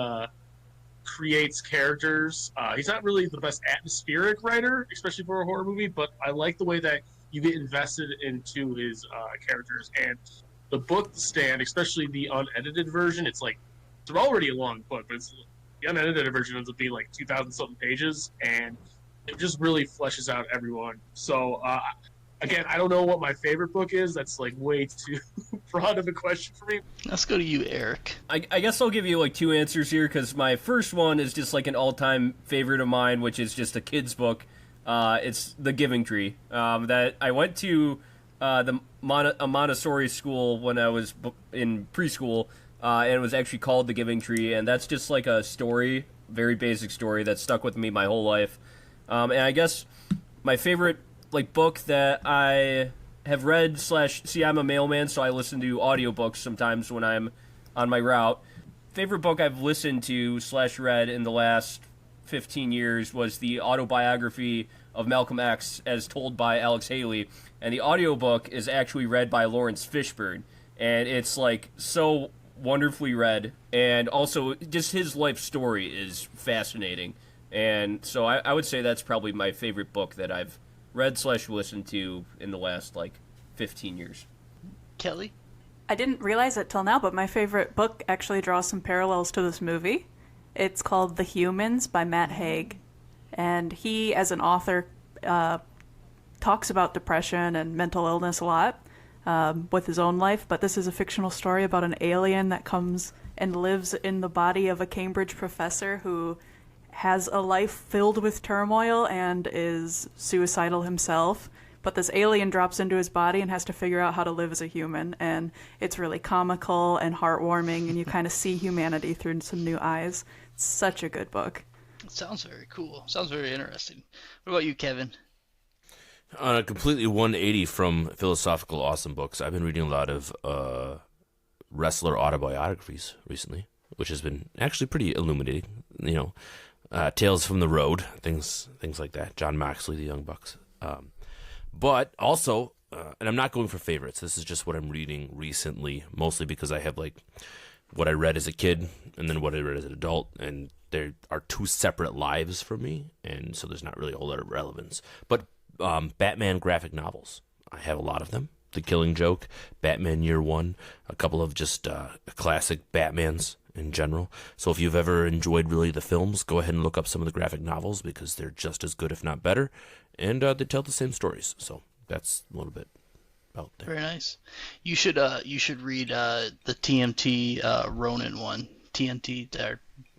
creates characters. He's not really the best atmospheric writer, especially for a horror movie, but I like the way that you get invested into his characters. And the book, The Stand, especially the unedited version, it's already a long book, but the unedited version ends up being like 2,000 something pages, and it just really fleshes out everyone. So again, I don't know what my favorite book is. That's like way too broad of a question for me. Let's go to you, Eric. I guess I'll give you like two answers here, because my first one is just like an all-time favorite of mine, which is just a kid's book. It's The Giving Tree. That I went to a Montessori school when I was in preschool, and it was actually called The Giving Tree, and that's just like a story, very basic story that stuck with me my whole life. And I guess my favorite book that I have read / see, I'm a mailman, so I listen to audiobooks sometimes when I'm on my route. Favorite book I've listened to / read in the last 15 years was the autobiography of Malcolm X as told by Alex Haley, and the audiobook is actually read by Lawrence Fishburne, and it's so wonderfully read, and also just his life story is fascinating. And so I would say that's probably my favorite book that I've read / listened to in the last 15 years. Kelly? I didn't realize it till now, but my favorite book actually draws some parallels to this movie. It's called The Humans by Matt Haig. And he, as an author, talks about depression and mental illness a lot with his own life. But this is a fictional story about an alien that comes and lives in the body of a Cambridge professor who has a life filled with turmoil and is suicidal himself. But this alien drops into his body and has to figure out how to live as a human. And it's really comical and heartwarming, and you kind of see humanity through some new eyes. It's such a good book. It sounds very cool. Sounds very interesting. What about you, Kevin? On a completely 180 from philosophical awesome books, I've been reading a lot of wrestler autobiographies recently, which has been actually pretty illuminating. Tales from the Road, things like that. John Moxley, the Young Bucks. But also, and I'm not going for favorites. This is just what I'm reading recently, mostly because I have like what I read as a kid and then what I read as an adult, and there are two separate lives for me, and so there's not really a whole lot of relevance. But Batman graphic novels, I have a lot of them. The Killing Joke, Batman Year One, a couple of just classic Batmans in general. So if you've ever enjoyed really the films, go ahead and look up some of the graphic novels because they're just as good, if not better, and they tell the same stories. So that's a little bit about there. Very nice. You should read the TMT Ronin one. TMT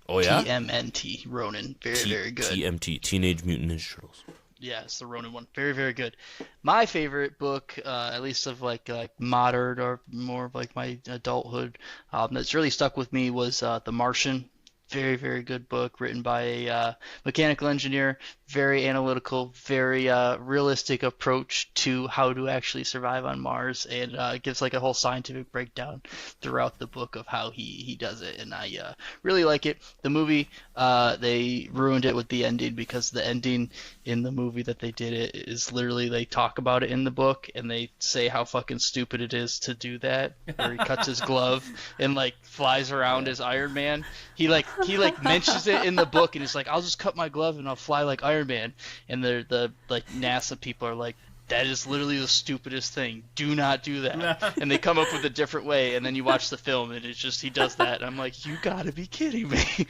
Oh yeah, TMNT Ronin. Very good. TMT, Teenage Mutant Ninja Turtles. Yeah, it's the Ronin one. Very good. My favorite book, at least of like modern or more of like my adulthood, that's really stuck with me was The Martian. Very good book written by a mechanical engineer. Very analytical, very realistic approach to how to actually survive on Mars, and gives like a whole scientific breakdown throughout the book of how he does it, and I really like it. The movie, they ruined it with the ending, because the ending in the movie that they did it is literally, they talk about it in the book and they say how fucking stupid it is to do that, where he cuts his glove and like flies around as Iron Man. He mentions it in the book, and he's like, I'll just cut my glove and I'll fly like Iron Man. And the NASA people are like, that is literally the stupidest thing. Do not do that. And they come up with a different way, and then you watch the film and it's just, he does that. And I'm like, you gotta be kidding me.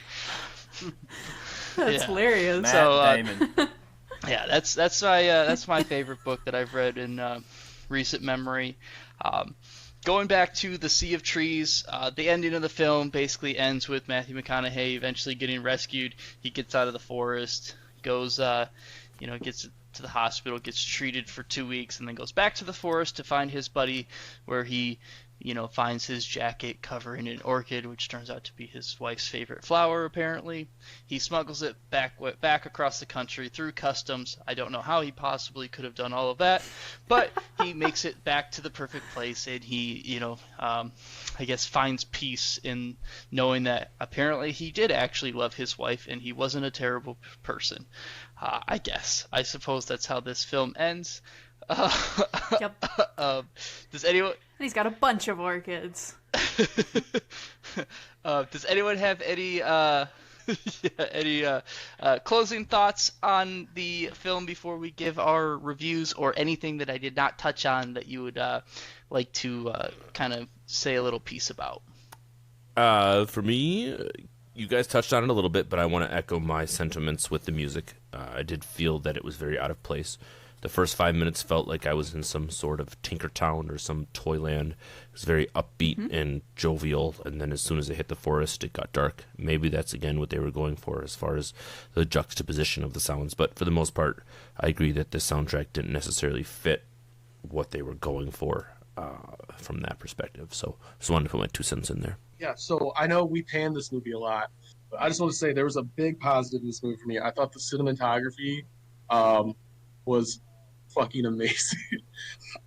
That's hilarious. Matt Damon. Yeah, that's my favorite book that I've read in recent memory. Going back to The Sea of Trees, the ending of the film basically ends with Matthew McConaughey eventually getting rescued. He gets out of the forest, goes, gets to the hospital, gets treated for 2 weeks, and then goes back to the forest to find his buddy, where he, finds his jacket covering an orchid, which turns out to be his wife's favorite flower, apparently. He smuggles it back across the country through customs. I don't know how he possibly could have done all of that, but he makes it back to the perfect place, and he, I guess finds peace in knowing that apparently he did actually love his wife, and he wasn't a terrible person. I suppose that's how this film ends. Yep. Does anyone? And he's got a bunch of orchids. Does anyone have any closing thoughts on the film before we give our reviews, or anything that I did not touch on that you would like to kind of say a little piece about? For me, you guys touched on it a little bit, but I want to echo my sentiments with the music. I did feel that it was very out of place. The first 5 minutes felt like I was in some sort of Tinkertown or some Toyland. It was very upbeat and jovial, and then as soon as they hit the forest, it got dark. Maybe that's, again, what they were going for as far as the juxtaposition of the sounds. But for the most part, I agree that the soundtrack didn't necessarily fit what they were going for from that perspective. So just wanted to put my 2 cents in there. Yeah, so I know we panned this movie a lot, but I just want to say there was a big positive in this movie for me. I thought the cinematography was fucking amazing.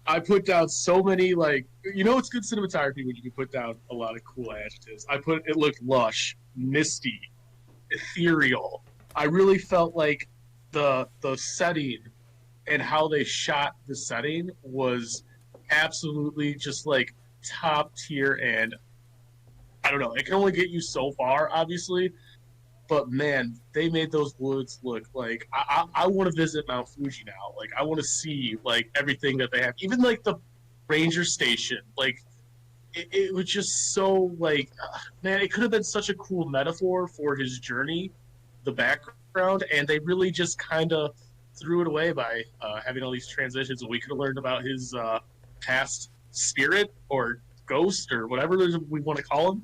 I put down so many, it's good cinematography when you can put down a lot of cool adjectives. It looked lush, misty, ethereal. I really felt like the setting and how they shot the setting was absolutely just like top tier, and I don't know, it can only get you so far, obviously, but man, they made those woods look like I want to visit Mount Fuji now. Like, I want to see like everything that they have, even like the ranger station. Like, it was just so like, man, it could have been such a cool metaphor for his journey, the background, and they really just kind of threw it away by having all these transitions. And we could have learned about his past spirit or ghost or whatever we want to call him.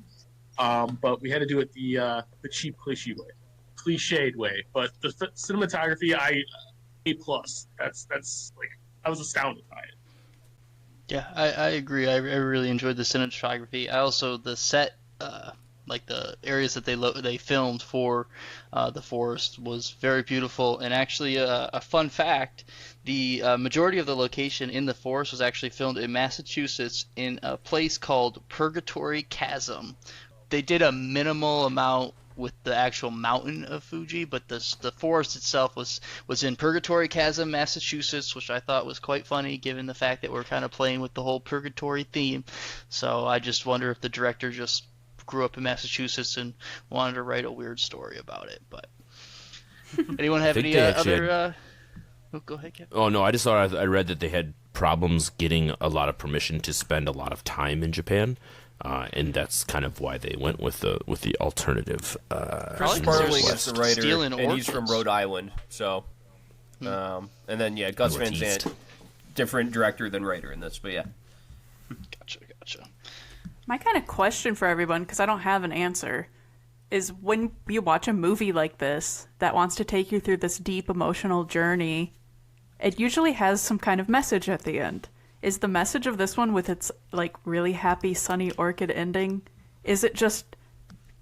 But we had to do it the cheap cliche way. cliched way, but the cinematography, A plus. That's like I was astounded by it. Yeah, I agree. I really enjoyed the cinematography. I also the set, like the areas that they filmed for the forest was very beautiful. And actually, a fun fact: the majority of the location in the forest was actually filmed in Massachusetts in a place called Purgatory Chasm. They did a minimal amount with the actual mountain of Fuji, but the forest itself was in Purgatory Chasm, Massachusetts, which I thought was quite funny given the fact that we're kind of playing with the whole purgatory theme. So I just wonder if the director just grew up in Massachusetts and wanted to write a weird story about it. But anyone have any other? Oh, go ahead, Kevin. Oh no, I just thought I read that they had problems getting a lot of permission to spend a lot of time in Japan. And that's kind of why they went with the alternative. Chris Sparling is the writer, stealing and he's from Rhode Island. So, and then Gus Van Sant, different director than writer in this, but yeah. Gotcha. My kind of question for everyone, because I don't have an answer, is when you watch a movie like this that wants to take you through this deep emotional journey, it usually has some kind of message at the end. Is the message of this one, with its like really happy sunny orchid ending, is it just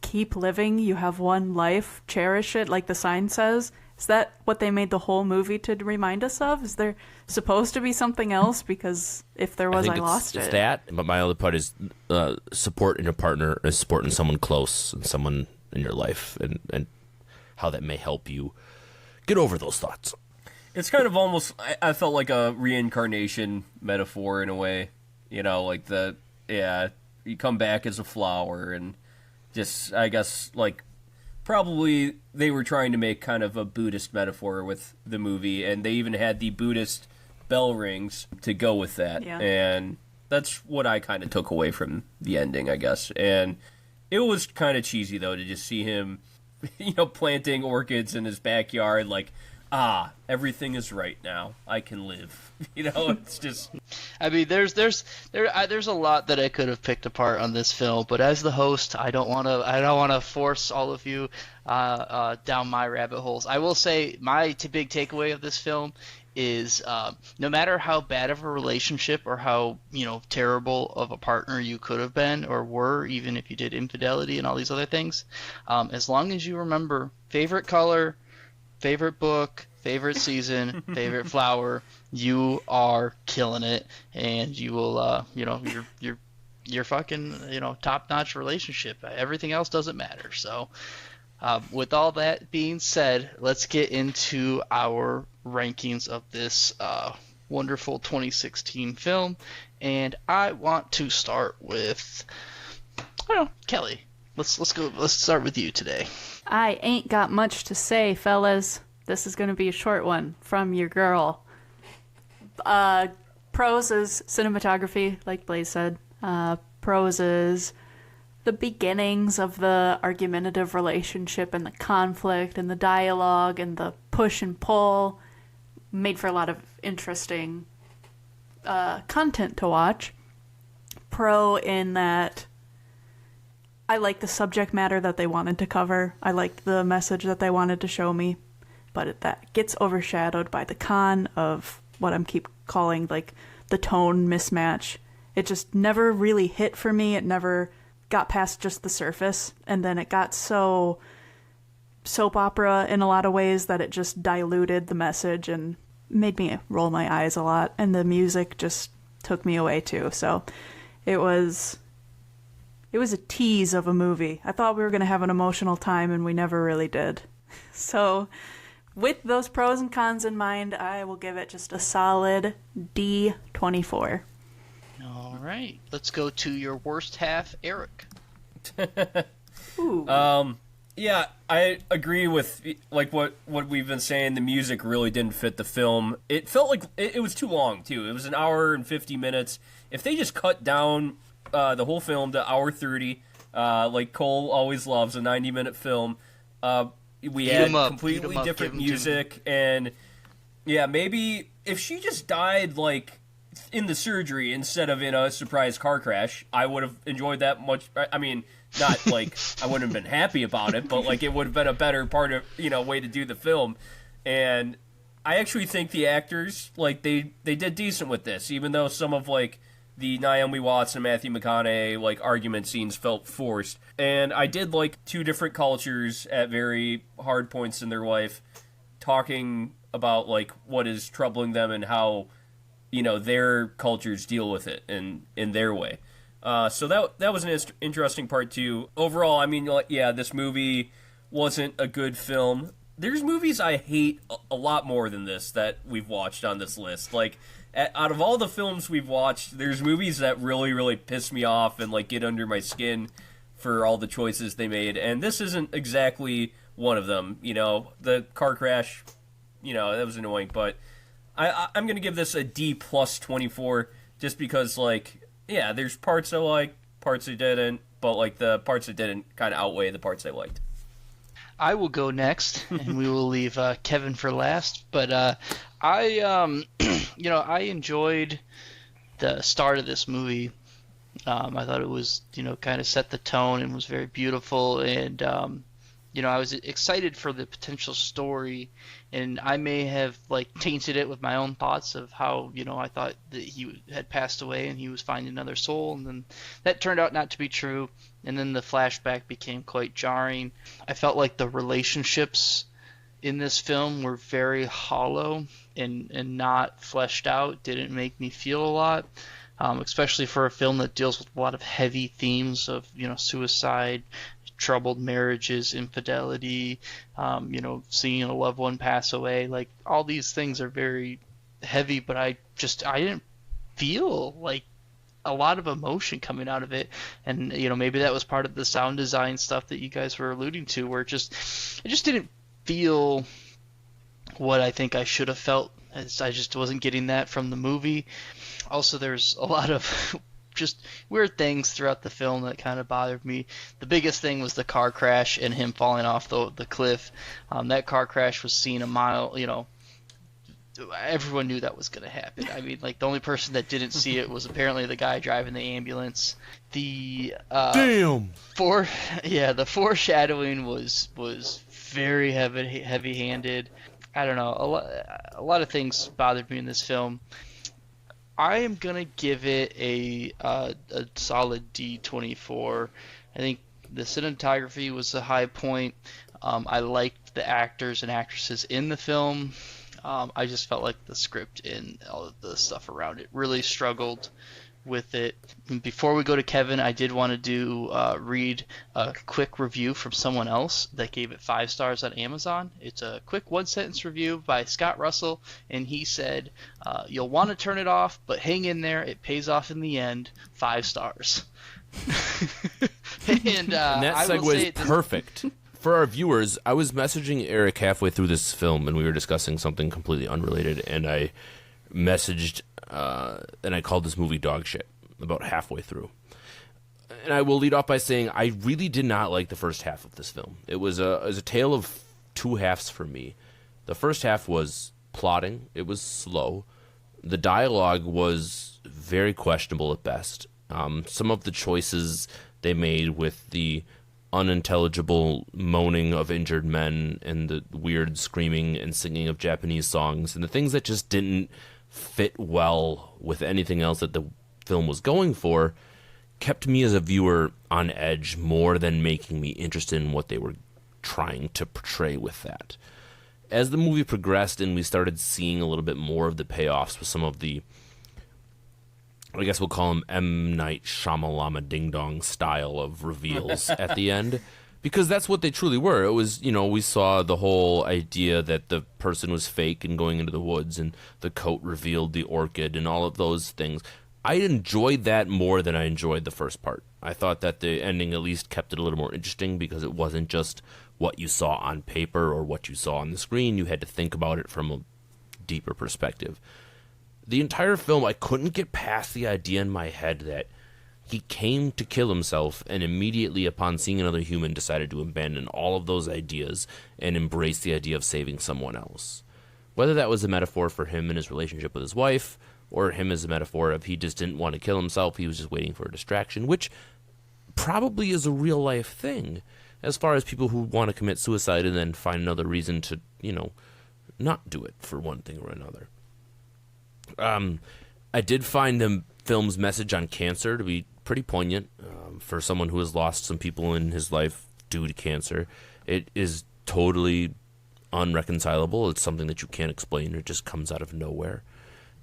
keep living, you have one life, cherish it like the sign says? Is that what they made the whole movie to remind us of? Is there supposed to be something else? Because if there was, I lost it. It's that, but my other part is support in a partner, supporting someone close and someone in your life, and how that may help you get over those thoughts. It's kind of almost, I felt like a reincarnation metaphor in a way. You know, like you come back as a flower, and just, I guess, like, probably they were trying to make kind of a Buddhist metaphor with the movie, and they even had the Buddhist bell rings to go with that. Yeah. And that's what I kind of took away from the ending, I guess. And it was kind of cheesy, though, to just see him, planting orchids in his backyard, like, everything is right now. I can live. It's just. I mean, there's a lot that I could have picked apart on this film, but as the host, I don't want to force all of you down my rabbit holes. I will say my big takeaway of this film is no matter how bad of a relationship or how terrible of a partner you could have been or were, even if you did infidelity and all these other things, as long as you remember favorite color, favorite book, favorite season, favorite flower, you are killing it, and you will, you're fucking, top-notch relationship. Everything else doesn't matter. So, with all that being said, let's get into our rankings of this wonderful 2016 film, and I want to start with, Kelly. Let's go. Let's start with you today. I ain't got much to say, fellas. This is going to be a short one from your girl. Pros is cinematography, like Blaze said. Pros is the beginnings of the argumentative relationship and the conflict and the dialogue and the push and pull. Made for a lot of interesting content to watch. Pro in that I like the subject matter that they wanted to cover. I liked the message that they wanted to show me. But that gets overshadowed by the con of what I'm keep calling, like, the tone mismatch. It just never really hit for me. It never got past just the surface. And then it got so soap opera in a lot of ways that it just diluted the message and made me roll my eyes a lot. And the music just took me away, too. So it was a tease of a movie. I thought we were going to have an emotional time, and we never really did. So with those pros and cons in mind, I will give it just a solid D24. All right. Let's go to your worst half, Eric. Ooh. Yeah, I agree with like what we've been saying. The music really didn't fit the film. It felt like it was too long, too. It was an hour and 50 minutes. If they just cut down the whole film to hour 30, like Cole always loves, a 90-minute film, we had completely different music, and maybe if she just died like in the surgery instead of in a surprise car crash, I would have enjoyed that much. I mean, Not like I wouldn't have been happy about it, but like it would have been a better part of, way to do the film. And I actually think the actors, like, they did decent with this, even though some of, like, the Naomi Watts and Matthew McConaughey, like, argument scenes felt forced. And I did like two different cultures at very hard points in their life talking about, like, what is troubling them and how, their cultures deal with it in their way. So that was an interesting part, too. Overall, I mean, yeah, this movie wasn't a good film. There's movies I hate a lot more than this that we've watched on this list. Like, out of all the films we've watched, there's movies that really, really piss me off and, like, get under my skin for all the choices they made. And this isn't exactly one of them. The car crash, that was annoying. But I'm going to give this a D plus 24 just because, like, yeah, there's parts I like, parts I didn't. But, like, the parts I didn't kind of outweigh the parts I liked. I will go next, and we will leave Kevin for last. But I enjoyed the start of this movie. I thought it was, kind of set the tone and was very beautiful. And, I was excited for the potential story. And I may have, like, tainted it with my own thoughts of how, I thought that he had passed away and he was finding another soul. And then that turned out not to be true. And then the flashback became quite jarring. I felt like the relationships in this film were very hollow and not fleshed out. Didn't make me feel a lot, especially for a film that deals with a lot of heavy themes of, suicide, troubled marriages, infidelity, seeing a loved one pass away. Like, all these things are very heavy, but I didn't feel like a lot of emotion coming out of it. And maybe that was part of the sound design stuff that you guys were alluding to, where I just didn't feel what I think I should have felt. I just wasn't getting that from the movie. Also, there's a lot of just weird things throughout the film that kind of bothered me. The biggest thing was the car crash and him falling off the cliff. That car crash was seen a mile, everyone knew that was going to happen. I mean, like, the only person that didn't see it was apparently the guy driving the ambulance. The Damn. The foreshadowing was very heavy-handed. I don't know. A lot of things bothered me in this film. I am gonna give it a solid D24. I think the cinematography was a high point. I liked the actors and actresses in the film. I just felt like the script and all of the stuff around it really struggled with it. And before we go to Kevin, I did want to read a quick review from someone else that gave it 5 stars on Amazon. It's a quick 1-sentence review by Scott Russell, and he said, "You'll want to turn it off, but hang in there. It pays off in the end. 5 stars." and that I will segue say is perfect. For our viewers, I was messaging Eric halfway through this film, and we were discussing something completely unrelated, and I messaged and I called this movie dog shit about halfway through. And I will lead off by saying I really did not like the first half of this film. It was a tale of two halves for me. The first half was plotting. It was slow. The dialogue was very questionable at best. Some of the choices they made with the unintelligible moaning of injured men and the weird screaming and singing of Japanese songs and the things that just didn't fit well with anything else that the film was going for kept me as a viewer on edge more than making me interested in what they were trying to portray with that. As the movie progressed and we started seeing a little bit more of the payoffs with some of the, I guess we'll call them M. Night Shyamalama Ding Dong style of reveals at the end, because that's what they truly were. It was, we saw the whole idea that the person was fake and going into the woods, and the coat revealed the orchid and all of those things. I enjoyed that more than I enjoyed the first part. I thought that the ending at least kept it a little more interesting because it wasn't just what you saw on paper or what you saw on the screen. You had to think about it from a deeper perspective. The entire film, I couldn't get past the idea in my head that he came to kill himself and immediately upon seeing another human decided to abandon all of those ideas and embrace the idea of saving someone else. Whether that was a metaphor for him and his relationship with his wife, or him as a metaphor of he just didn't want to kill himself, he was just waiting for a distraction, which probably is a real life thing, as far as people who want to commit suicide and then find another reason to, not do it for one thing or another. I did find the film's message on cancer to be pretty poignant for someone who has lost some people in his life due to cancer. It is totally unreconcilable. It's something that you can't explain. It just comes out of nowhere.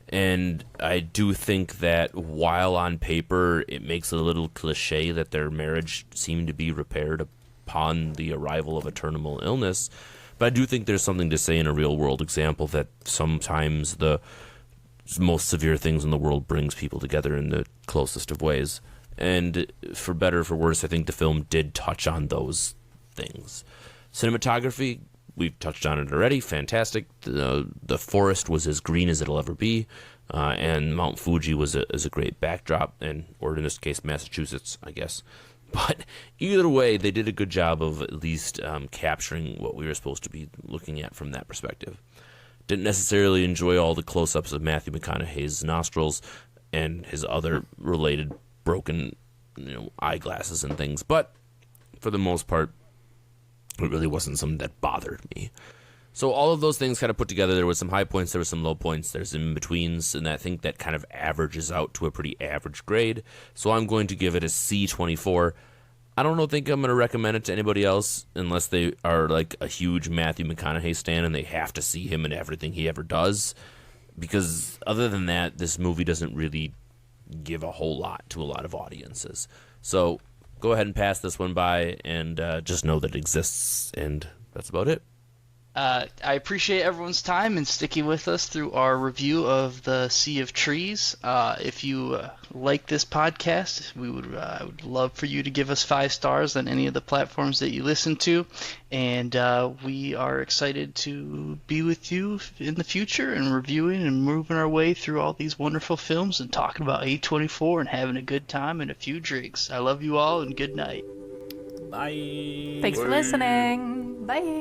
And I do think that while on paper it makes it a little cliche that their marriage seemed to be repaired upon the arrival of a terminal illness, but I do think there's something to say in a real-world example that sometimes the most severe things in the world brings people together in the closest of ways. And for better or for worse, I think the film did touch on those things. Cinematography, we've touched on it already. Fantastic. The forest was as green as it'll ever be, and Mount Fuji was a great backdrop, or in this case, Massachusetts, I guess. But either way, they did a good job of at least capturing what we were supposed to be looking at from that perspective. Didn't necessarily enjoy all the close-ups of Matthew McConaughey's nostrils and his other related broken, eyeglasses and things, but for the most part, it really wasn't something that bothered me. So all of those things kind of put together, there was some high points, there was some low points, there's in-betweens, and I think that kind of averages out to a pretty average grade. So I'm going to give it a C24. I don't think I'm going to recommend it to anybody else unless they are like a huge Matthew McConaughey stan and they have to see him in everything he ever does. Because other than that, this movie doesn't really give a whole lot to a lot of audiences. So go ahead and pass this one by and just know that it exists, and that's about it. I appreciate everyone's time and sticking with us through our review of the Sea of Trees. If you like this podcast, I would love for you to give us 5 stars on any of the platforms that you listen to, and we are excited to be with you in the future and reviewing and moving our way through all these wonderful films and talking about A24 and having a good time and a few drinks. I love you all and good night. Bye. Thanks for listening. Bye.